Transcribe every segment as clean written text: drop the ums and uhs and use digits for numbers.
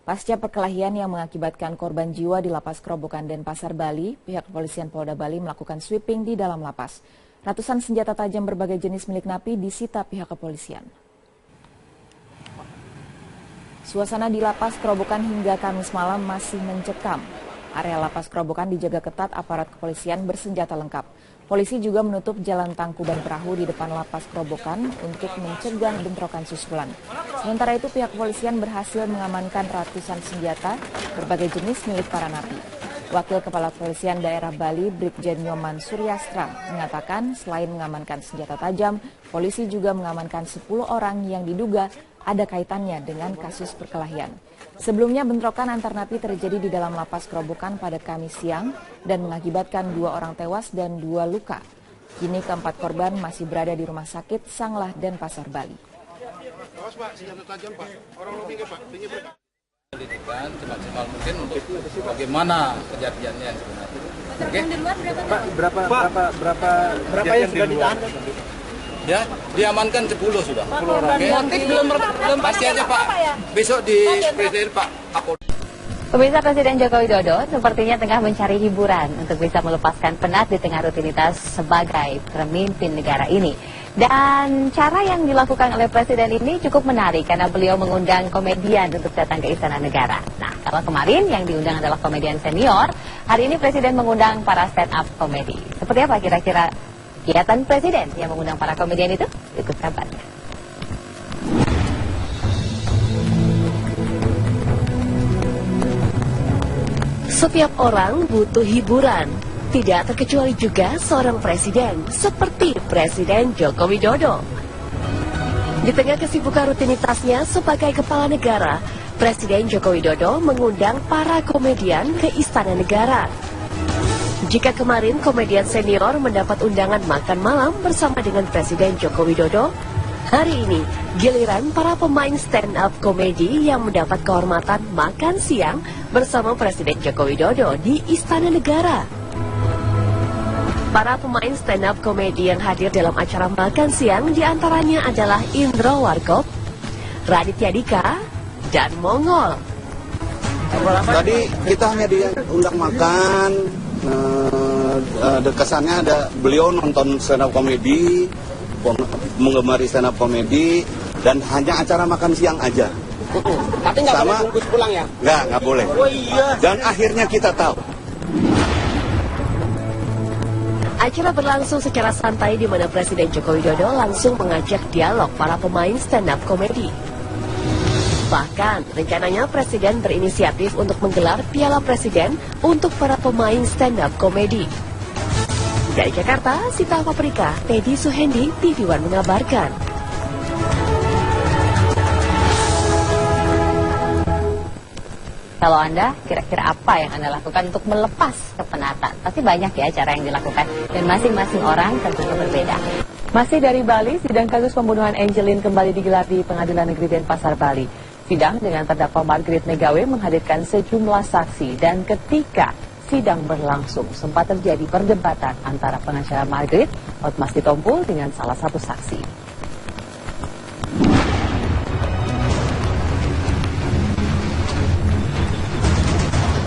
Pasca perkelahian yang mengakibatkan korban jiwa di Lapas Kerobokan Denpasar, Bali, pihak kepolisian Polda Bali melakukan sweeping di dalam lapas. Ratusan senjata tajam berbagai jenis milik napi disita pihak kepolisian. Suasana di Lapas Kerobokan hingga Kamis malam masih mencekam. Area Lapas Kerobokan dijaga ketat aparat kepolisian bersenjata lengkap. Polisi juga menutup jalan Tangkuban Perahu di depan Lapas Kerobokan untuk mencegah bentrokan susulan. Sementara itu pihak kepolisian berhasil mengamankan ratusan senjata berbagai jenis milik para napi. Wakil Kepala Kepolisian Daerah Bali, Brigjen Nyoman Suryastra, mengatakan selain mengamankan senjata tajam, polisi juga mengamankan 10 orang yang diduga ada kaitannya dengan kasus perkelahian. Sebelumnya bentrokan antar napi terjadi di dalam Lapas Kerobokan pada Kamis siang dan mengakibatkan 2 orang tewas dan 2 luka. Kini keempat korban masih berada di rumah sakit Sanglah Denpasar, Bali. Awas Pak, senjata tajam Pak. Orang lebih ke Pak, Pendidikan semaksimal mungkin untuk bagaimana kejadiannya sebenarnya. Yang di luar berapa? Pak, berapa yang sudah ditahan? Ya, diamankan 10 sudah. 10 orang. Motif belum pasti aja Pak. Besok di Presiden Pak Kapolri. Pemirsa, Presiden Joko Widodo sepertinya tengah mencari hiburan untuk bisa melepaskan penat di tengah rutinitas sebagai pemimpin negara ini. Dan cara yang dilakukan oleh Presiden ini cukup menarik karena beliau mengundang komedian untuk datang ke Istana Negara. Nah, kalau kemarin yang diundang adalah komedian senior, hari ini Presiden mengundang para stand-up komedi. Seperti apa kira-kira kegiatan Presiden yang mengundang para komedian itu? Ikut kabarnya. Setiap orang butuh hiburan, tidak terkecuali juga seorang presiden seperti Presiden Joko Widodo. Di tengah kesibukan rutinitasnya sebagai kepala negara, Presiden Joko Widodo mengundang para komedian ke Istana Negara. Jika kemarin komedian senior mendapat undangan makan malam bersama dengan Presiden Joko Widodo, hari ini giliran para pemain stand-up komedi yang mendapat kehormatan makan siang bersama Presiden Joko Widodo di Istana Negara. Para pemain stand-up komedi yang hadir dalam acara makan siang diantaranya adalah Indro Warkop, Raditya Dika, dan Mongol. Tadi kita hanya diundang makan, kesannya ada beliau nonton stand-up komedi, menggemari stand-up komedi, dan hanya acara makan siang aja. Tapi nggak boleh bungkus pulang ya? Nggak boleh. Oh iya. Dan akhirnya kita tahu. Acara berlangsung secara santai di mana Presiden Joko Widodo langsung mengajak dialog para pemain stand-up komedi. Bahkan, rencananya Presiden berinisiatif untuk menggelar Piala Presiden untuk para pemain stand-up komedi. Dari Jakarta, Sita Paprika, Teddy Suhendi, TV One mengabarkan. Kalau Anda, kira-kira apa yang Anda lakukan untuk melepas kepenatan? Pasti banyak ya cara yang dilakukan, dan masing-masing orang tentunya berbeda. Masih dari Bali, sidang kasus pembunuhan Angelin kembali digelar di Pengadilan Negeri Denpasar, Bali. Sidang dengan terdakwa Margaret Megawe menghadirkan sejumlah saksi, dan ketika sidang berlangsung, sempat terjadi perdebatan antara pengacara Margaret, Hotmas Sitompul, dengan salah satu saksi.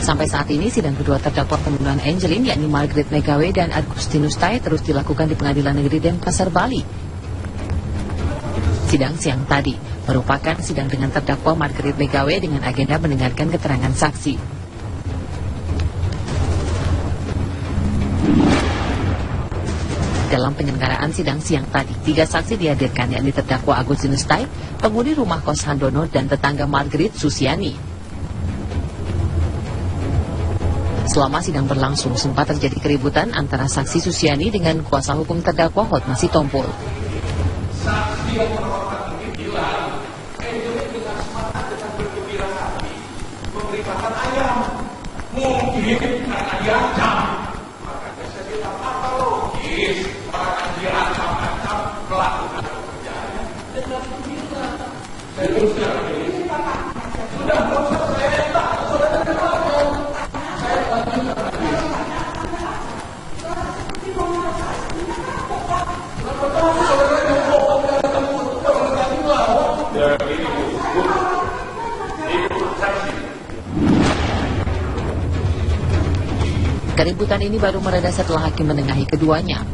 Sampai saat ini, sidang kedua terdakwa pembunuhan Angelin, yakni Margaret Megawe dan Agustinus Tai, terus dilakukan di Pengadilan Negeri Denpasar, Bali. Sidang siang tadi merupakan sidang dengan terdakwa Margaret Megawe dengan agenda mendengarkan keterangan saksi. Dalam penyelenggaraan sidang siang tadi, 3 saksi dihadirkan, yakni terdakwa Agustinus Tai, penghuni rumah kos Handono, dan tetangga Margaret, Susiani. Selama sidang berlangsung, sempat terjadi keributan antara saksi Susiani dengan kuasa hukum terdakwa Hotmas Sitompul. Saksi yang terhormat ini bilang, Angelin dengan semangat dengan bergembira hati memberi makan ayam. Mungkin karena diancam. Makanya saya bilang, apa logis orang diancam-ancam melakukan pekerjaannya dengan gembira. Saya teruskan ini. Sudah proses saya tak sudah terkenal. Ini saksi Keributan ini baru mereda setelah hakim menengahi keduanya.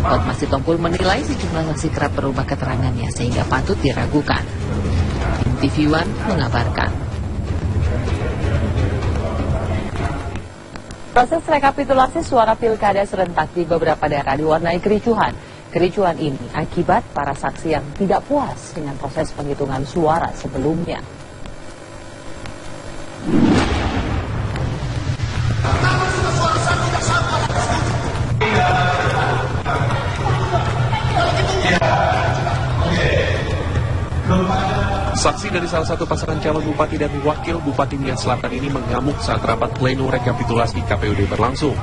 Hotma Sitompul menilai sejumlah saksi kerap berubah keterangannya sehingga patut diragukan. Tim TV One mengabarkan. Proses rekapitulasi suara pilkada serentak di beberapa daerah diwarnai kericuhan. Kericuhan ini akibat para saksi yang tidak puas dengan proses penghitungan suara sebelumnya. Saksi dari salah satu pasangan calon bupati dan wakil Bupati Nias Selatan ini mengamuk saat rapat pleno rekapitulasi KPUD berlangsung.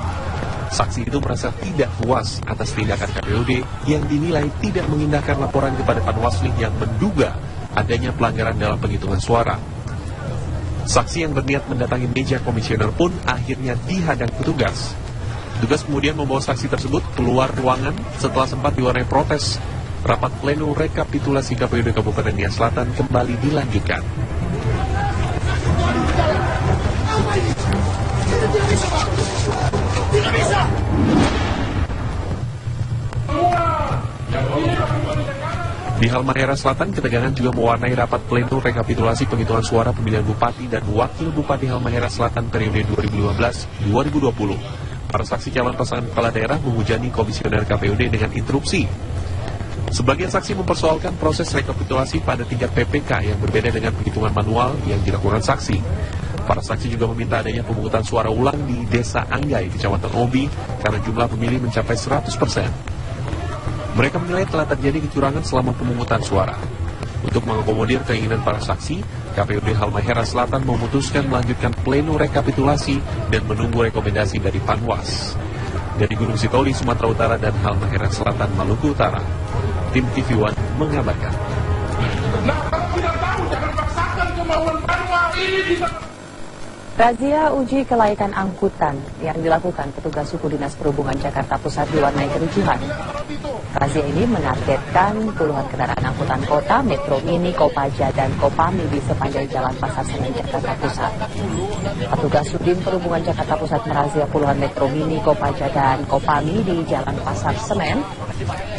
Saksi itu merasa tidak puas atas tindakan KPUD yang dinilai tidak mengindahkan laporan kepada Panwaslu yang menduga adanya pelanggaran dalam penghitungan suara. Saksi yang berniat mendatangi meja komisioner pun akhirnya dihadang petugas. Petugas kemudian membawa saksi tersebut keluar ruangan setelah sempat diwarnai protes. Rapat pleno rekapitulasi KPUD Kabupaten Nias Selatan kembali dilanjutkan. Di Halmahera Selatan, ketegangan juga mewarnai rapat pleno rekapitulasi penghitungan suara pemilihan bupati dan wakil bupati Halmahera Selatan periode 2015-2020. Para saksi calon pasangan kepala daerah menghujani komisioner KPUD dengan interupsi. Sebagian saksi mempersoalkan proses rekapitulasi pada tingkat PPK yang berbeda dengan penghitungan manual yang dilakukan saksi. Para saksi juga meminta adanya pemungutan suara ulang di Desa Anggai, Kecamatan Obi, karena jumlah pemilih mencapai 100%. Mereka menilai telah terjadi kecurangan selama pemungutan suara. Untuk mengakomodir keinginan para saksi, KPUD Halmahera Selatan memutuskan melanjutkan pleno rekapitulasi dan menunggu rekomendasi dari Panwas. Dari Gunung Sitoli, Sumatera Utara dan Halmahera Selatan, Maluku Utara, Tim TV One mengabarkan. Razia uji kelayakan angkutan yang dilakukan petugas suku Dinas Perhubungan Jakarta Pusat diwarnai kericuhan. Razia ini menargetkan puluhan kendaraan angkutan kota, Metro Mini, Kopaja, dan Kopami di sepanjang Jalan Pasar Senen, Jakarta Pusat. Petugas Sudin Perhubungan Jakarta Pusat merazia puluhan Metro Mini, Kopaja, dan Kopami di Jalan Pasar Senen,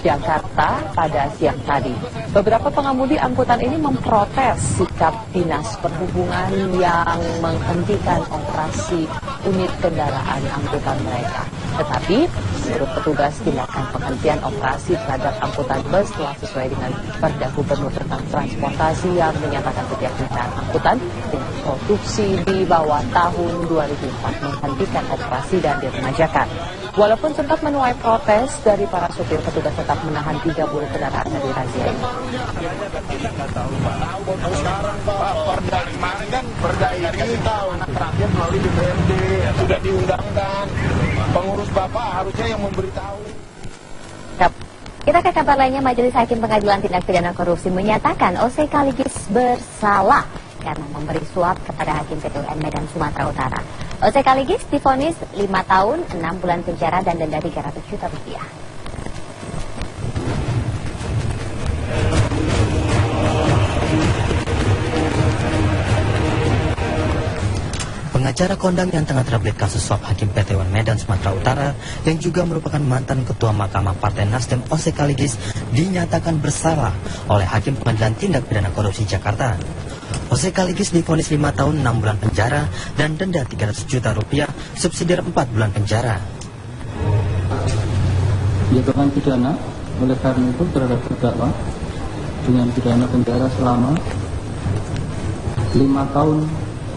Jakarta pada siang tadi. Beberapa pengemudi angkutan ini memprotes sikap Dinas Perhubungan yang menghentikan operasi unit kendaraan angkutan mereka. Tetapi, menurut petugas, tindakan penghentian operasi terhadap angkutan bus telah sesuai dengan Perda Gubernur tentang transportasi yang menyatakan setiap kendaraan angkutan dengan produksi di bawah tahun 2004 menghentikan operasi dan diremajakan. Walaupun sempat menuai protes dari para supir, petugas tetap menahan 30 kendaraan dari razia ini. Sekarang Perda kemarin kan Perda ini tahu rakyat melalui DPRD sudah diundangkan. Pengurus Bapak harusnya yang memberitahu. Kita ke kabar lainnya, Majelis Hakim Pengadilan Tindak Pidana Korupsi menyatakan OC Kaligis bersalah karena memberi suap kepada Hakim PT UN Medan Sumatera Utara. OC Kaligis divonis 5 tahun, 6 bulan penjara dan denda Rp300 juta. Pengacara kondang yang tengah terlibat kasus suap Hakim PT UN Medan Sumatera Utara yang juga merupakan mantan Ketua Mahkamah Partai Nasdem OC Kaligis dinyatakan bersalah oleh Hakim Pengadilan Tindak Pidana Korupsi Jakarta. OC Kaligis divonis 5 tahun 6 bulan penjara dan denda Rp300 juta, subsidiar 4 bulan penjara. Dijatuhkan pidana oleh karena itu terhadap terdakwa dengan pidana penjara selama 5 tahun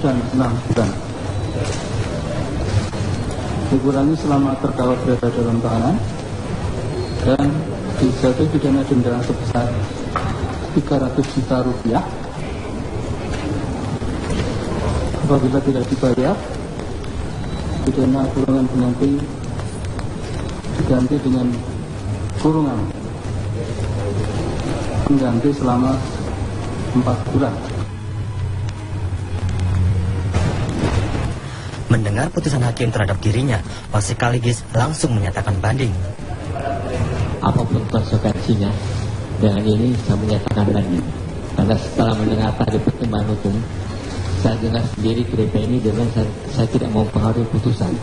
dan 6 bulan. Dikurangi selama terdakwa berada dalam tahanan dan dijatuhi pidana denda sebesar Rp300 juta. Apabila tidak dibayar, pidana kurungan pengganti diganti dengan kurungan pengganti selama 4 bulan. Mendengar putusan hakim terhadap dirinya, OC Kaligis langsung menyatakan banding. Apapun konsekuensinya, dengan ini saya menyatakan banding. Karena setelah mendengar tadi pertimbangan hukum, saya dengar sendiri KDP ini dan saya tidak mau mempengaruhi putusan.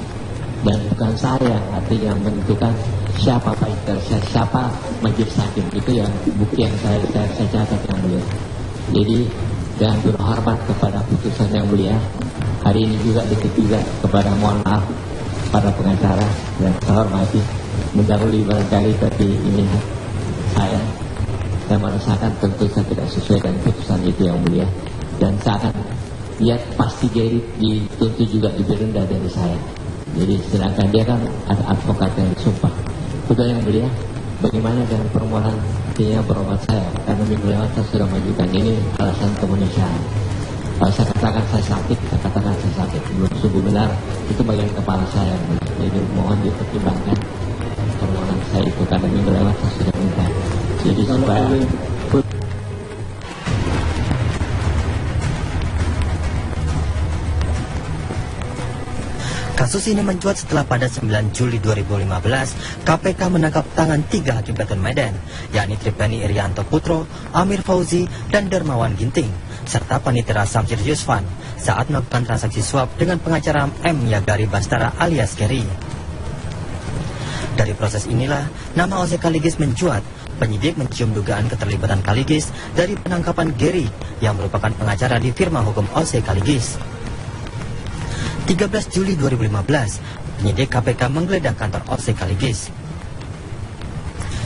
dan bukan saya artinya menentukan siapa fighter, siapa majelis hakim. Itu yang bukti yang saya catat yang mulia. Jadi dengan berhormat kepada putusan yang mulia, hari ini juga juga kepada mohon maaf para pengacara yang saya hormati, mendahului barangkali, tapi ini saya merasakan tentu saya tidak sesuai dengan putusan itu yang mulia, dan saya akan lihat pasti Gary dituntut juga lebih rendah dari saya. Jadi sedangkan dia kan ada advokat yang disumpah. Betul yang mulia, bagaimana dengan permohonan berobat saya? Karena minggu lewat saya sudah mengajukan ini alasan kemanusiaan. Kalau saya katakan saya sakit, saya katakan saya sakit. Belum sungguh benar, itu bagian kepala saya. Jadi mohon dipertimbangkan permohonan saya itu, karena minggu lewat saya sudah minta. Jadi supaya kasus ini mencuat setelah pada 9 Juli 2015 KPK menangkap tangan 3 hakim PT Medan, yakni Tripeni Irianto Putro, Amir Fauzi, dan Dermawan Ginting, serta Panitera Samsir Yusfan saat melakukan transaksi suap dengan pengacara M. Yagari Bastara alias Kerry. Dari proses inilah nama OC Kaligis mencuat. Penyidik mencium dugaan keterlibatan Kaligis dari penangkapan Gary yang merupakan pengacara di firma hukum OC Kaligis. 13 Juli 2015, penyidik KPK menggeledah kantor OC Kaligis.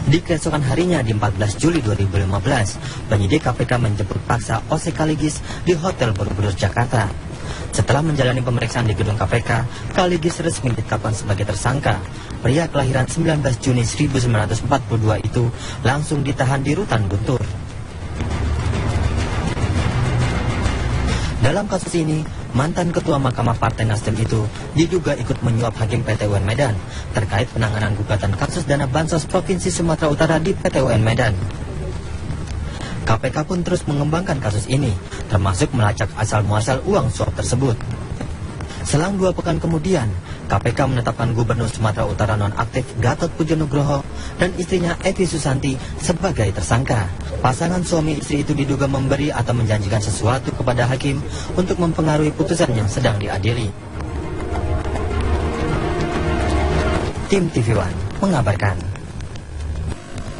Di keesokan harinya di 14 Juli 2015, penyidik KPK menjemput paksa OC Kaligis di Hotel Borobudur, Jakarta. Setelah menjalani pemeriksaan di gedung KPK, Kaligis resmi ditetapkan sebagai tersangka. Pria kelahiran 19 Juni 1942 itu langsung ditahan di Rutan Guntur. Dalam kasus ini, mantan Ketua Mahkamah Partai Nasdem itu diduga ikut menyuap Hakim PT UN Medan terkait penanganan gugatan kasus dana bansos Provinsi Sumatera Utara di PT UN Medan. KPK pun terus mengembangkan kasus ini, termasuk melacak asal-muasal uang suap tersebut. Selang 2 pekan kemudian, KPK menetapkan Gubernur Sumatera Utara nonaktif Gatot Pujonugroho dan istrinya Evi Susanti sebagai tersangka. Pasangan suami istri itu diduga memberi atau menjanjikan sesuatu kepada hakim untuk mempengaruhi putusan yang sedang diadili. Tim TV One mengabarkan.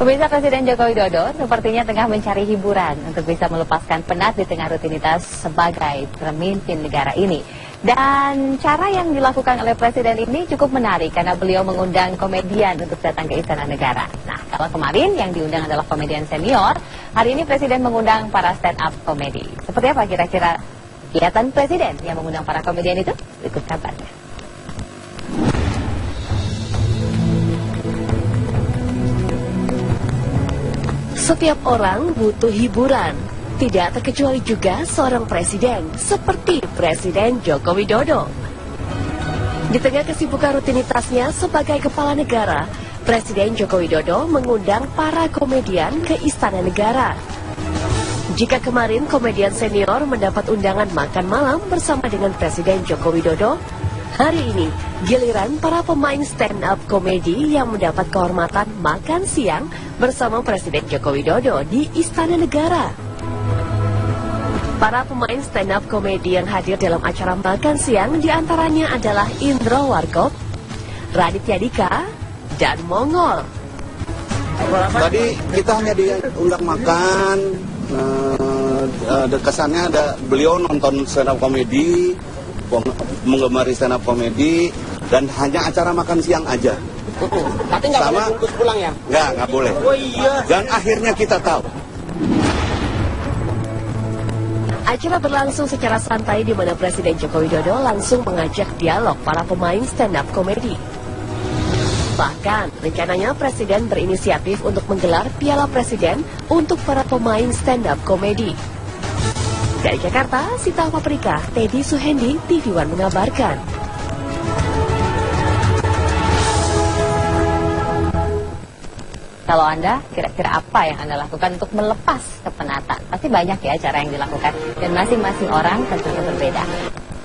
Pemirsa, Presiden Joko Widodo sepertinya tengah mencari hiburan untuk bisa melepaskan penat di tengah rutinitas sebagai pemimpin negara ini. Dan cara yang dilakukan oleh Presiden ini cukup menarik karena beliau mengundang komedian untuk datang ke Istana Negara. Nah, kalau kemarin yang diundang adalah komedian senior, hari ini Presiden mengundang para stand-up komedi. Seperti apa kira-kira kegiatan Presiden yang mengundang para komedian itu? Berikut kabarnya. Setiap orang butuh hiburan. Tidak terkecuali juga seorang presiden seperti Presiden Joko Widodo. Di tengah kesibukan rutinitasnya sebagai kepala negara, Presiden Joko Widodo mengundang para komedian ke Istana Negara. Jika kemarin komedian senior mendapat undangan makan malam bersama dengan Presiden Joko Widodo, hari ini giliran para pemain stand-up komedi yang mendapat kehormatan makan siang bersama Presiden Joko Widodo di Istana Negara. Para pemain stand-up komedi yang hadir dalam acara makan siang diantaranya adalah Indro Warkop, Raditya Dika, dan Mongol. Tadi kita hanya diundang makan, kesannya ada beliau nonton stand-up komedi, menggemari stand-up komedi, dan hanya acara makan siang aja. Tapi nggak boleh bungkus pulang ya? Nggak boleh. Oh iya. Dan akhirnya kita tahu. Acara berlangsung secara santai di mana Presiden Joko Widodo langsung mengajak dialog para pemain stand-up komedi. Bahkan, rencananya Presiden berinisiatif untuk menggelar Piala Presiden untuk para pemain stand-up komedi. Dari Jakarta, Sita Paprika, Teddy Suhendi, TV One mengabarkan. Kalau Anda, kira-kira apa yang Anda lakukan untuk melepas kepenatan? Pasti banyak ya cara yang dilakukan, dan masing-masing orang tentunya berbeda.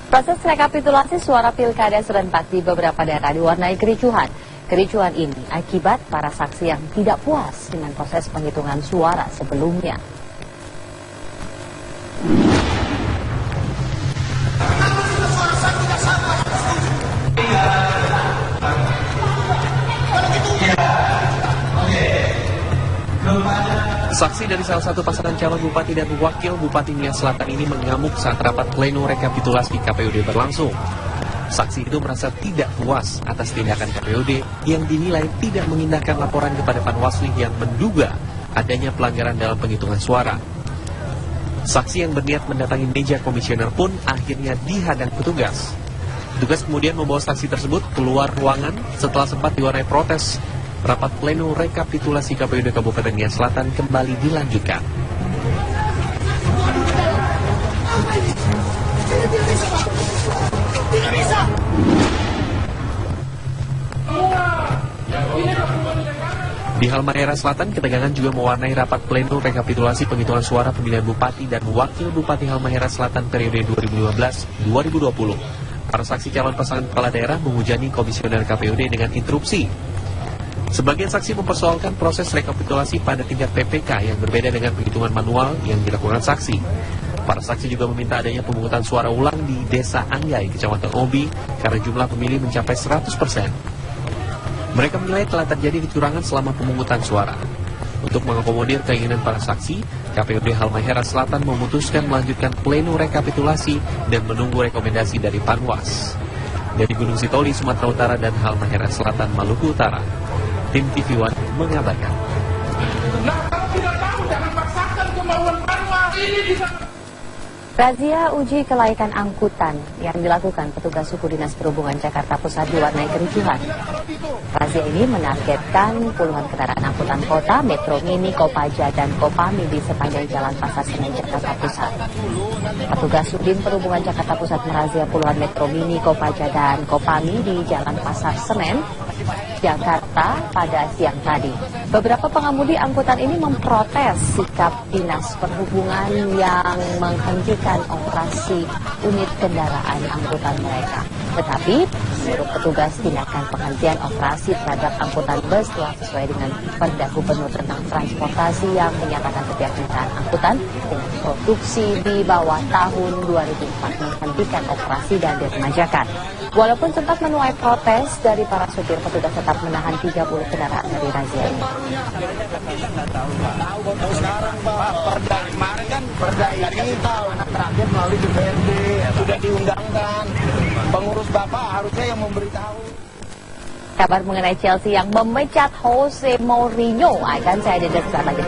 Proses rekapitulasi suara pilkada serentak di beberapa daerah diwarnai kericuhan. Kericuhan ini akibat para saksi yang tidak puas dengan proses penghitungan suara sebelumnya. Saksi dari salah satu pasangan calon bupati dan wakil Bupati Nias Selatan ini mengamuk saat rapat pleno rekapitulasi KPUD berlangsung. Saksi itu merasa tidak puas atas tindakan KPUD yang dinilai tidak mengindahkan laporan kepada Panwaslu yang menduga adanya pelanggaran dalam penghitungan suara. Saksi yang berniat mendatangi meja komisioner pun akhirnya dihadang petugas. Petugas kemudian membawa saksi tersebut keluar ruangan setelah sempat diwarnai protes. Rapat pleno rekapitulasi KPUD Kabupaten Nias Selatan kembali dilanjutkan. Di Halmahera Selatan, ketegangan juga mewarnai rapat pleno rekapitulasi penghitungan suara pemilihan bupati dan wakil bupati Halmahera Selatan periode 2015-2020. Para saksi calon pasangan kepala daerah menghujani komisioner KPUD dengan interupsi. Sebagian saksi mempersoalkan proses rekapitulasi pada tingkat PPK yang berbeda dengan penghitungan manual yang dilakukan saksi. Para saksi juga meminta adanya pemungutan suara ulang di Desa Angyai, Kecamatan Obi, karena jumlah pemilih mencapai 100%. Mereka menilai telah terjadi kecurangan selama pemungutan suara. Untuk mengakomodir keinginan para saksi, KPUD Halmahera Selatan memutuskan melanjutkan pleno rekapitulasi dan menunggu rekomendasi dari Panwas. Dari Gunung Sitoli, Sumatera Utara dan Halmahera Selatan, Maluku Utara, tim TV One mengabarkan. Nah, kalau tidak tahu, jangan paksakan kemauan Panwas. Ini bisa... Razia uji kelaikan angkutan yang dilakukan petugas suku Dinas Perhubungan Jakarta Pusat diwarnai kericuhan. Razia ini menargetkan puluhan kendaraan angkutan kota, Metro Mini, Kopaja, dan Kopami di sepanjang Jalan Pasar Senen, Jakarta Pusat. Petugas Sudin Perhubungan Jakarta Pusat merazia puluhan Metro Mini, Kopaja, dan Kopami di Jalan Pasar Senen, Jakarta pada siang tadi. Beberapa pengemudi angkutan ini memprotes sikap Dinas Perhubungan yang menghentikan operasi unit kendaraan angkutan mereka. Tetapi, menurut petugas, tindakan penghentian operasi terhadap angkutan bus telah sesuai dengan Perda Gubernur tentang transportasi yang menyatakan setiap kendaraan angkutan dengan produksi di bawah tahun 2004 menghentikan operasi dan diremajakan. Walaupun sempat menuai protes dari para supir, petugas tetap menahan 30 kendaraan dari razia ini. Sekarang Pak, perda kemarin kan perda ini tahu anak terakhir melalui DPRD sudah diundangkan. Pengurus Bapak harusnya yang memberitahu. Kabar mengenai Chelsea yang memecat Jose Mourinho akan saya dedek saat lagi.